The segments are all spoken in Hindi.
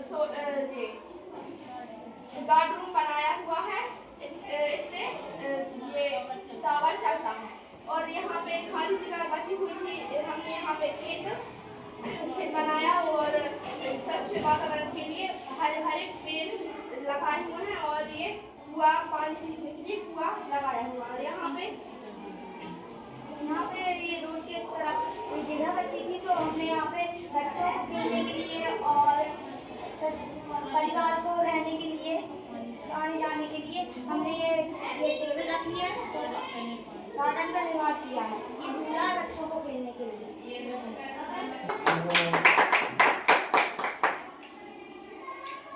ये गार्ड रूम बनाया हुआ है। इससे ये टावर चलता है। और यहाँ पे खाली जगह बची हुई थी, हमने यहाँ पे खेत बनाया और स्वच्छ वातावरण के लिए हरे भरे पेड़ लगाए हुए हैं और ये कुआं पानी सींचने के लिए कुआं लगाया हुआ है। यहाँ पे ये रोड के इस तरफ कोई जगह बची थी तो हमने यहाँ पे बच्चों को खेलने के लिए और परिवार को रहने के लिए, आने जाने के लिए हमने ये टेबल रखी है, गार्डन का निर्माण किया है। ये झूला है बच्चों को खेलने के लिए।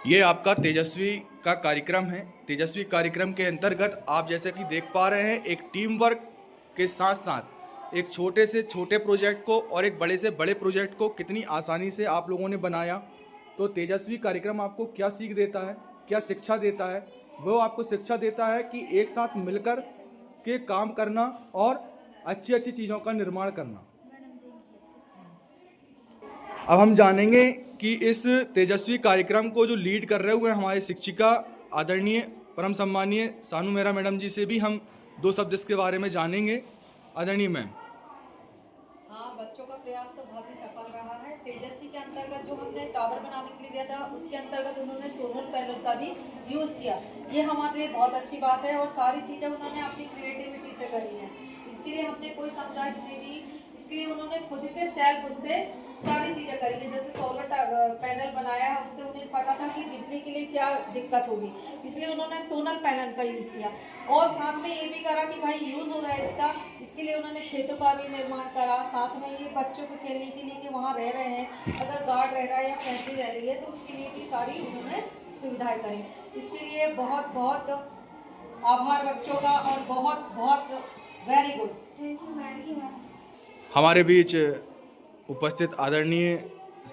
ये आपका तेजस्वी का कार्यक्रम है। तेजस्वी कार्यक्रम के अंतर्गत आप जैसे कि देख पा रहे हैं, एक टीम वर्क के साथ साथ एक छोटे से छोटे प्रोजेक्ट को और एक बड़े से बड़े प्रोजेक्ट को कितनी आसानी से आप लोगों ने बनाया। तो तेजस्वी कार्यक्रम आपको क्या सीख देता है, क्या शिक्षा देता है? वो आपको शिक्षा देता है कि एक साथ मिलकर के काम करना और अच्छी अच्छी चीज़ों का निर्माण करना। अब हम जानेंगे कि इस तेजस्वी कार्यक्रम को जो लीड कर रहे हुए हमारे शिक्षिका आदरणीय परम सम्मानीय सानू मेहरा मैडम जी से भी हम दो शब्द इसके बारे में जानेंगे। आदरणीय मैम। हाँ, बच्चों का प्रयास तो बहुत ही सफल रहा है। तेजस्वी के अंतर्गत जो हमने टावर बनाने के लिए दिया था, उसके अंतर्गत उन्होंने सोलर पैनल का भी यूज़ किया। ये हमारे लिए बहुत अच्छी बात है और सारी चीज़ें उन्होंने अपनी क्रिएटिविटी से करी हैं। इसके लिए हमने कोई समझाइश नहीं दी, इसके लिए उन्होंने खुद के सेल्फ उससे सारी चीज़ें करी है। जैसे सोलर पैनल बनाया है, उससे उन्हें पता था कि बिजली के लिए क्या दिक्कत होगी, इसलिए उन्होंने सोलर पैनल का यूज़ किया। और साथ में ये भी करा कि भाई यूज़ हो रहा है इसका, इसके लिए उन्होंने खेतों का भी निर्माण करा। साथ में ये बच्चों को खेलने के लिए कि वहाँ रह रहे हैं, अगर गार्ड रह रहा है या फैंसी रह रही है तो उसके लिए भी सारी उन्होंने सुविधाएँ करी। इसके लिए बहुत बहुत आभार बच्चों का और बहुत बहुत वेरी गुड। हमारे बीच उपस्थित आदरणीय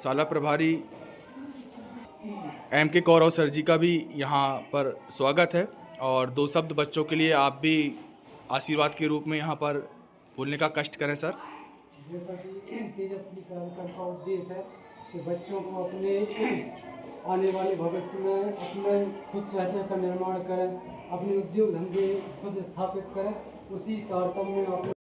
शाला प्रभारी M.K. कौरव सर जी का भी यहाँ पर स्वागत है और दो शब्द बच्चों के लिए आप भी आशीर्वाद के रूप में यहाँ पर बोलने का कष्ट करें सर। जैसा कि तेजस्वी कार्यक्रम का उद्देश्य है कि बच्चों को अपने आने वाले भविष्य में अपने खुद स्वयं का निर्माण करें, अपने उद्योग धंधे खुद स्थापित करें, उसी तारतम्य में